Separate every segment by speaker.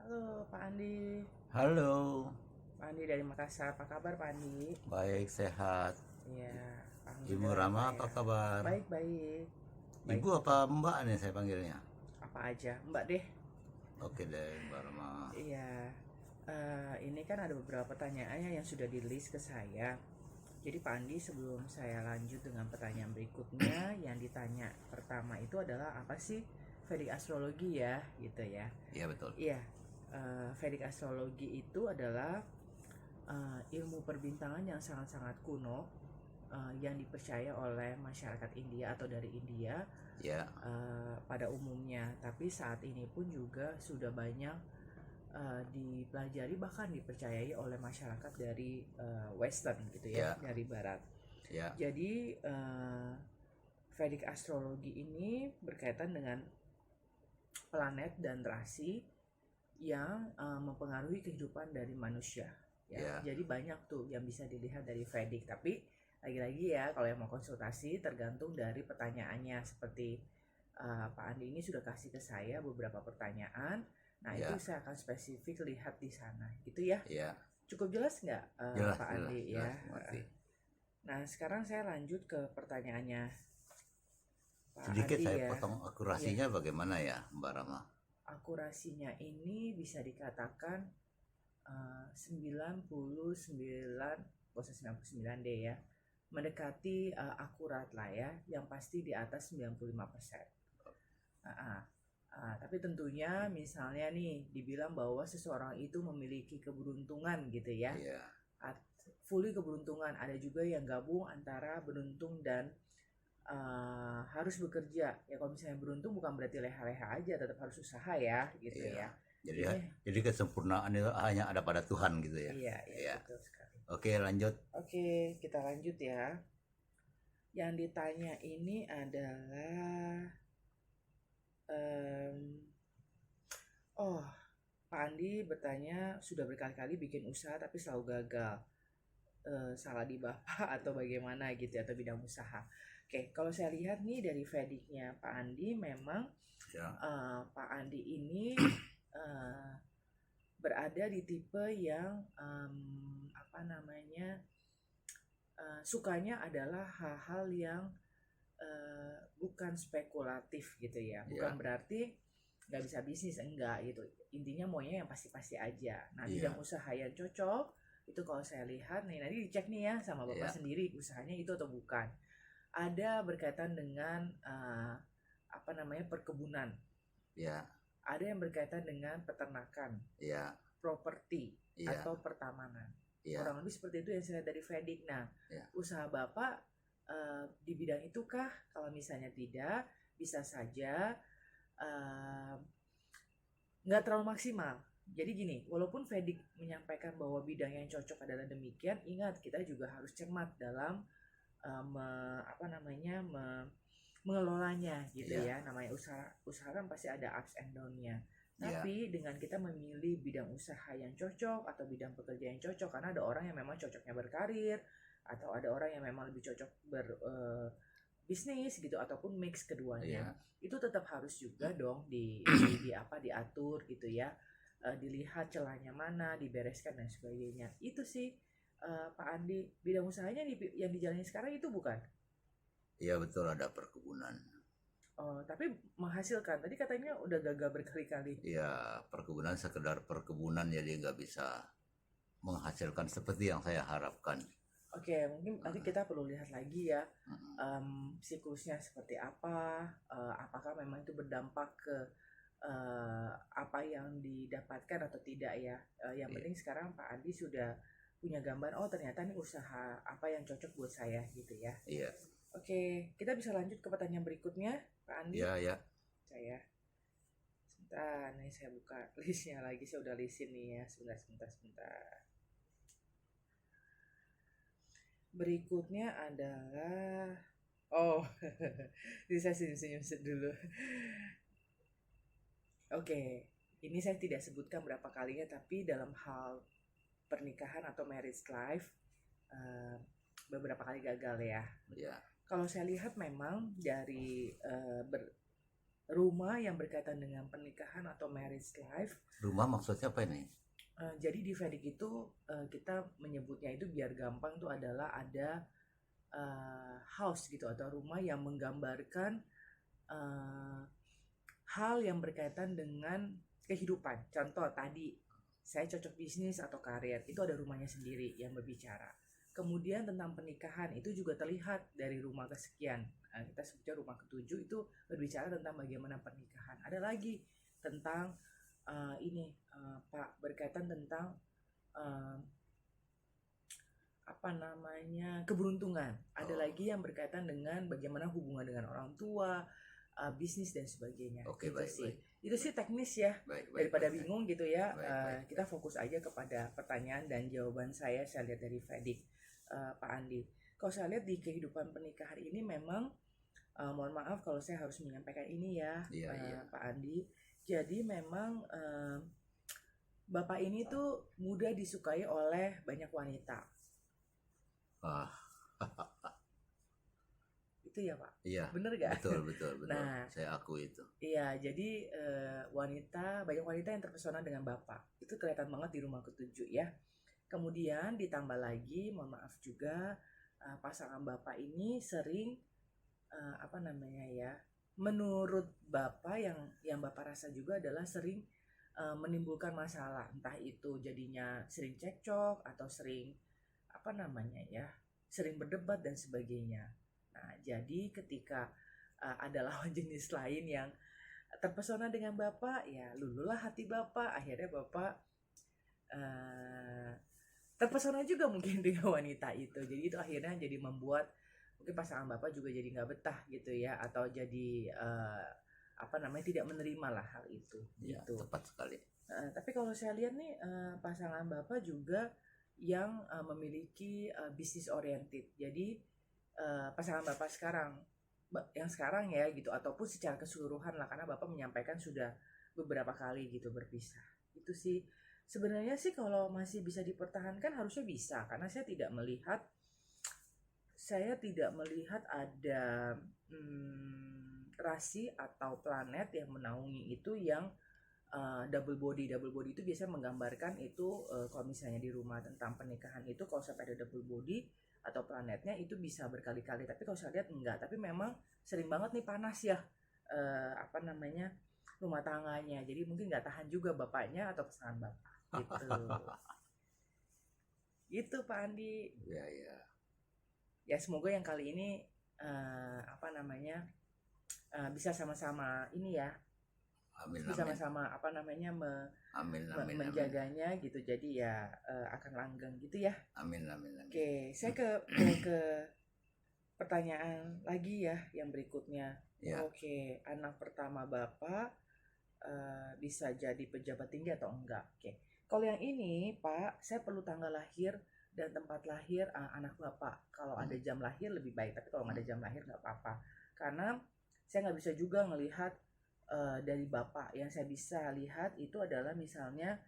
Speaker 1: Halo Pak Andi.
Speaker 2: Halo,
Speaker 1: Pak Andi dari Makassar. Apa kabar Pak Andi?
Speaker 2: baik sehat.
Speaker 1: Iya,
Speaker 2: Ibu
Speaker 1: alhamdulillah ya
Speaker 2: Rama
Speaker 1: Pak
Speaker 2: apa
Speaker 1: ya.
Speaker 2: kabar?
Speaker 1: Baik-baik. Baik
Speaker 2: Ibu apa
Speaker 1: betul.
Speaker 2: Mbak nih saya panggilnya?
Speaker 1: Apa aja, Mbak deh.
Speaker 2: Oke deh, Mbak Rama.
Speaker 1: Iya. Ini kan ada beberapa pertanyaannya yang sudah di list ke saya. Jadi Pak Andi, sebelum saya lanjut dengan pertanyaan berikutnya, yang ditanya pertama itu adalah apa sih Vedic astrologi ya, gitu ya.
Speaker 2: Iya betul.
Speaker 1: Iya, Vedic astrologi itu adalah ilmu perbintangan yang sangat-sangat kuno, yang dipercaya oleh masyarakat India atau dari India
Speaker 2: Ya,
Speaker 1: pada umumnya. Tapi saat ini pun juga sudah banyak dipelajari, bahkan dipercayai oleh masyarakat dari Western gitu ya,
Speaker 2: ya,
Speaker 1: dari Barat.
Speaker 2: ya,
Speaker 1: Jadi Vedic astrologi ini berkaitan dengan planet dan rasi yang mempengaruhi kehidupan dari manusia ya.
Speaker 2: ya.
Speaker 1: Jadi banyak tuh yang bisa dilihat dari Vedic, tapi lagi-lagi ya kalau yang mau konsultasi tergantung dari pertanyaannya. Seperti Pak Andi ini sudah kasih ke saya beberapa pertanyaan. Nah, itu
Speaker 2: Ya,
Speaker 1: saya akan spesifik lihat di sana gitu ya.
Speaker 2: ya.
Speaker 1: Cukup jelas nggak
Speaker 2: Jelas,
Speaker 1: Pak
Speaker 2: jelas,
Speaker 1: Andi ya?
Speaker 2: jelas, mengerti.
Speaker 1: Nah, sekarang saya lanjut ke pertanyaannya Pak
Speaker 2: Sedikit
Speaker 1: Andi
Speaker 2: saya
Speaker 1: ya.
Speaker 2: potong
Speaker 1: Iya,
Speaker 2: akurasinya bagaimana ya, Mbak Rama?
Speaker 1: akurasinya ini bisa dikatakan 99, bosan 99 deh ya, mendekati akurat lah ya, yang pasti di atas 95%. Tapi tentunya misalnya nih dibilang bahwa seseorang itu memiliki keberuntungan gitu ya,
Speaker 2: Iya,
Speaker 1: fully keberuntungan. Ada juga yang gabung antara beruntung dan harus bekerja ya. Kalau misalnya beruntung bukan berarti leha-leha aja, tetap harus usaha ya gitu
Speaker 2: iya.
Speaker 1: ya.
Speaker 2: Jadi
Speaker 1: Ini
Speaker 2: jadi kesempurnaan itu hanya ada pada Tuhan gitu ya.
Speaker 1: iya, iya
Speaker 2: Iya.
Speaker 1: betul sekali.
Speaker 2: Oke, lanjut.
Speaker 1: Oke, kita lanjut ya. Yang ditanya ini adalah em, oh, Pak Andi bertanya sudah berkali-kali bikin usaha tapi selalu gagal. Salah di bapak atau bagaimana gitu ya, atau bidang usaha. Oke, kalau saya lihat nih dari Vedicnya Pak Andi, memang
Speaker 2: Ya,
Speaker 1: Pak Andi ini eh, berada di tipe yang apa namanya, sukanya adalah hal-hal yang bukan spekulatif gitu ya. Bukan
Speaker 2: ya,
Speaker 1: berarti nggak bisa bisnis, enggak gitu. Intinya maunya yang pasti-pasti aja. Nah, bidang
Speaker 2: iya,
Speaker 1: usaha yang cocok itu kalau saya lihat nih, nanti dicek nih ya sama bapak
Speaker 2: iya,
Speaker 1: sendiri usahanya itu atau bukan. Ada berkaitan dengan apa namanya, perkebunan.
Speaker 2: iya,
Speaker 1: Ada yang berkaitan dengan peternakan,
Speaker 2: iya,
Speaker 1: properti
Speaker 2: iya,
Speaker 1: atau pertamanan.
Speaker 2: iya,
Speaker 1: Kurang lebih seperti itu yang saya lihat dari Vedic. Nah,
Speaker 2: iya.
Speaker 1: usaha bapak di bidang itu kah? Kalau misalnya tidak, bisa saja eh, nggak terlalu maksimal. Jadi gini, walaupun Vedic menyampaikan bahwa bidang yang cocok adalah demikian, ingat kita juga harus cermat dalam apa namanya, mengelolanya gitu
Speaker 2: Iya,
Speaker 1: ya. Namanya usaha, usaha kan pasti ada ups and down-nya.
Speaker 2: iya,
Speaker 1: Tapi dengan kita memilih bidang usaha yang cocok atau bidang pekerjaan yang cocok, karena ada orang yang memang cocoknya berkarir, atau ada orang yang memang lebih cocok bisnis gitu, ataupun mix keduanya,
Speaker 2: iya,
Speaker 1: itu tetap harus juga dong di apa, diatur gitu ya. Dilihat celahnya mana, dibereskan dan sebagainya. Itu sih Pak Andi, bidang usahanya yang dijalani sekarang itu bukan.
Speaker 2: iya betul ada perkebunan.
Speaker 1: Oh, tapi menghasilkan. Tadi katanya udah gagal berkali-kali.
Speaker 2: Iya, perkebunan sekedar perkebunan jadi nggak bisa menghasilkan seperti yang saya harapkan.
Speaker 1: Oke, mungkin nanti kita perlu lihat lagi ya,
Speaker 2: Mm,
Speaker 1: siklusnya seperti apa, apakah memang itu berdampak ke apa yang didapatkan atau tidak ya. Yang
Speaker 2: Iya,
Speaker 1: penting sekarang Pak Andi sudah punya gambar, oh ternyata ini usaha apa yang cocok buat saya gitu ya.
Speaker 2: iya,
Speaker 1: Oke, kita bisa lanjut ke pertanyaan berikutnya, Pak Andi.
Speaker 2: iya, iya,
Speaker 1: Saya sebentar, nih saya buka listnya lagi, saya udah listin nih ya. Sebentar. Berikutnya adalah, oh, ini saya senyum-senyum dulu. Oke, ini saya tidak sebutkan berapa kalinya, tapi dalam hal pernikahan atau marriage life eh, beberapa kali gagal ya.
Speaker 2: iya,
Speaker 1: Kalau saya lihat memang dari rumah yang berkaitan dengan pernikahan atau marriage life.
Speaker 2: Rumah maksudnya apa ini?
Speaker 1: Jadi di Vedic itu kita menyebutnya itu biar gampang tuh adalah ada house gitu atau rumah yang menggambarkan uh, hal yang berkaitan dengan kehidupan. Contoh tadi saya cocok bisnis atau karir, itu ada rumahnya sendiri yang berbicara. Kemudian tentang pernikahan itu juga terlihat dari rumah kesekian. Kita sebutnya rumah ketujuh itu berbicara tentang bagaimana pernikahan. Ada lagi tentang Pak, berkaitan tentang uh, apa namanya keberuntungan. Ada
Speaker 2: Oh,
Speaker 1: lagi yang berkaitan dengan bagaimana hubungan dengan orang tua, bisnis dan sebagainya.
Speaker 2: oke,
Speaker 1: Gitu
Speaker 2: baik,
Speaker 1: sih.
Speaker 2: baik.
Speaker 1: Itu sih teknis ya.
Speaker 2: Baik, baik,
Speaker 1: Daripada
Speaker 2: baik, baik.
Speaker 1: bingung gitu ya,
Speaker 2: Baik, baik,
Speaker 1: kita fokus aja kepada pertanyaan dan jawaban saya lihat dari Vedic, Pak Andi. Kalau saya lihat di kehidupan pernikahan ini memang, mohon maaf kalau saya harus menyampaikan ini ya,
Speaker 2: Iya, iya.
Speaker 1: Pak Andi. Jadi memang Bapak ini tuh mudah disukai oleh banyak wanita.
Speaker 2: Ah,
Speaker 1: Itu ya Pak?
Speaker 2: iya,
Speaker 1: Bener gak?
Speaker 2: betul, betul, betul.
Speaker 1: Nah,
Speaker 2: Saya akui itu.
Speaker 1: iya, jadi banyak wanita yang terpesona dengan Bapak. Itu kelihatan banget di rumah ketujuh ya. Kemudian ditambah lagi, mohon maaf juga, pasangan Bapak ini sering apa namanya ya? Menurut Bapak yang Bapak rasa juga adalah sering menimbulkan masalah, entah itu jadinya sering cekcok atau sering apa namanya ya? Sering berdebat dan sebagainya. Nah, jadi ketika ada lawan jenis lain yang terpesona dengan Bapak, ya lululah hati Bapak. Akhirnya Bapak uh, terpesona juga mungkin dengan wanita itu. Jadi itu akhirnya jadi membuat mungkin pasangan Bapak juga jadi nggak betah gitu ya, atau jadi apa namanya tidak menerima lah hal itu.
Speaker 2: Iya,
Speaker 1: Gitu.
Speaker 2: tepat sekali.
Speaker 1: Tapi kalau saya lihat nih pasangan Bapak juga yang memiliki bisnis oriented. Jadi pasangan Bapak sekarang yang sekarang ya gitu, ataupun secara keseluruhan lah, karena Bapak menyampaikan sudah beberapa kali gitu berpisah. Itu sih sebenarnya sih kalau masih bisa dipertahankan harusnya bisa, karena saya tidak melihat ada rasi atau planet yang menaungi itu yang double body itu biasanya menggambarkan itu kalau misalnya di rumah tentang pernikahan itu kalau sampai ada double body atau planetnya itu bisa berkali-kali, tapi kalau saya lihat enggak, tapi memang sering banget nih panas ya apa namanya rumah tangganya, jadi mungkin nggak tahan juga bapaknya atau pasangan bapak gitu. Gitu Pak Andi.
Speaker 2: Iya, iya.
Speaker 1: Ya semoga yang kali ini apa namanya bisa sama-sama ini ya,
Speaker 2: Amin,
Speaker 1: bisa
Speaker 2: amin.
Speaker 1: sama-sama apa namanya
Speaker 2: Amin, amin, amin.
Speaker 1: menjaganya gitu, jadi ya akan langgeng gitu ya.
Speaker 2: Amin, amin, amin.
Speaker 1: Oke, saya ke pertanyaan lagi ya yang berikutnya.
Speaker 2: Ya.
Speaker 1: Oke, anak pertama Bapak bisa jadi pejabat tinggi atau enggak? Oke, kalau yang ini Pak, saya perlu tanggal lahir dan tempat lahir anak Bapak. Kalau ada jam lahir lebih baik, tapi kalau nggak ada jam lahir nggak apa-apa. Karena saya nggak bisa juga ngelihat dari Bapak. Yang saya bisa lihat itu adalah misalnya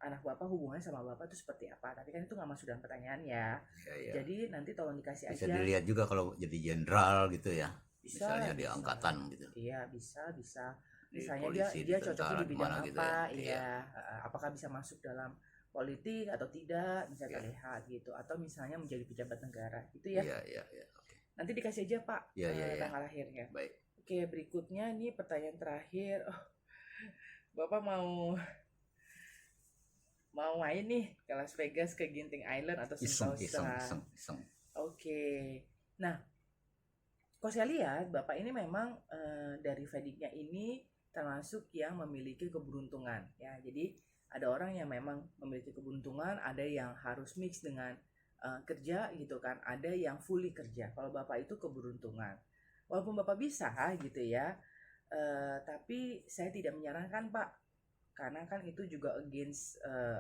Speaker 1: anak Bapak hubungannya sama Bapak itu seperti apa. Tapi kan itu nggak masuk dalam pertanyaan ya.
Speaker 2: Ya, ya.
Speaker 1: Jadi nanti tolong dikasih
Speaker 2: Bisa
Speaker 1: aja.
Speaker 2: dilihat juga kalau jadi jenderal gitu ya.
Speaker 1: Bisa,
Speaker 2: Misalnya di
Speaker 1: bisa.
Speaker 2: angkatan gitu.
Speaker 1: Iya, bisa.
Speaker 2: Di
Speaker 1: Misalnya
Speaker 2: polisi,
Speaker 1: dia
Speaker 2: di
Speaker 1: cocoknya
Speaker 2: tentara,
Speaker 1: di bidang
Speaker 2: mana
Speaker 1: apa,
Speaker 2: gitu ya.
Speaker 1: iya. Apakah bisa masuk dalam politik atau tidak, bisa
Speaker 2: Iya.
Speaker 1: terlihat gitu. Atau misalnya menjadi pejabat negara gitu ya.
Speaker 2: Iya, iya, iya. Oke.
Speaker 1: Nanti dikasih aja Pak
Speaker 2: Iya, iya, iya.
Speaker 1: tanggal lahirnya.
Speaker 2: Baik.
Speaker 1: Oke, berikutnya nih pertanyaan terakhir. Bapak mau main nih ke Las Vegas, ke Genting Island atau
Speaker 2: Iseng,
Speaker 1: Sentosa?
Speaker 2: iseng.
Speaker 1: Oke. Nah, kalau saya lihat Bapak ini memang dari Vedicnya ini termasuk yang memiliki keberuntungan ya. Jadi ada orang yang memang memiliki keberuntungan, ada yang harus mix dengan kerja gitu kan, ada yang fully kerja. Kalau Bapak itu keberuntungan. Walaupun Bapak bisa gitu ya, tapi saya tidak menyarankan Pak, karena kan itu juga against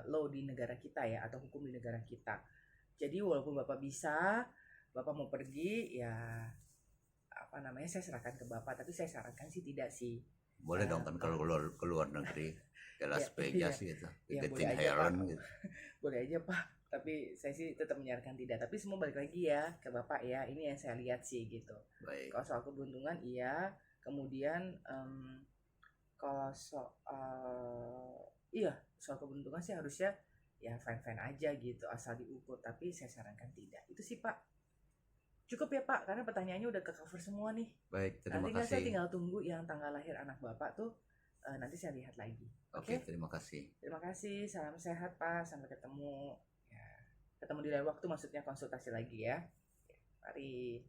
Speaker 1: law di negara kita ya, atau hukum di negara kita. Jadi walaupun Bapak bisa, Bapak mau pergi ya apa namanya, saya serahkan ke Bapak, tapi saya sarankan sih tidak sih.
Speaker 2: Boleh dong kan kalau keluar negeri ke Las Vegas gitu, ke Genting Island gitu.
Speaker 1: Boleh aja Pak, tapi saya sih tetap menyarankan tidak. Tapi semua balik lagi ya ke Bapak ya, ini yang saya lihat sih gitu.
Speaker 2: Baik.
Speaker 1: Kalau soal keberuntungan iya, Kemudian kalau soal keberuntungan sih harusnya ya fine-fine aja gitu asal diukur, tapi saya sarankan tidak. Itu sih Pak. Cukup ya Pak, karena pertanyaannya udah ke-cover semua nih.
Speaker 2: Baik, terima
Speaker 1: Nanti saya
Speaker 2: kasih.
Speaker 1: tinggal tunggu yang tanggal lahir anak Bapak tuh, nanti saya lihat lagi.
Speaker 2: Oke,
Speaker 1: Oke?
Speaker 2: terima kasih.
Speaker 1: Terima kasih, salam sehat Pak, sampai ketemu. Ya, ketemu di lain waktu maksudnya konsultasi lagi ya. Mari.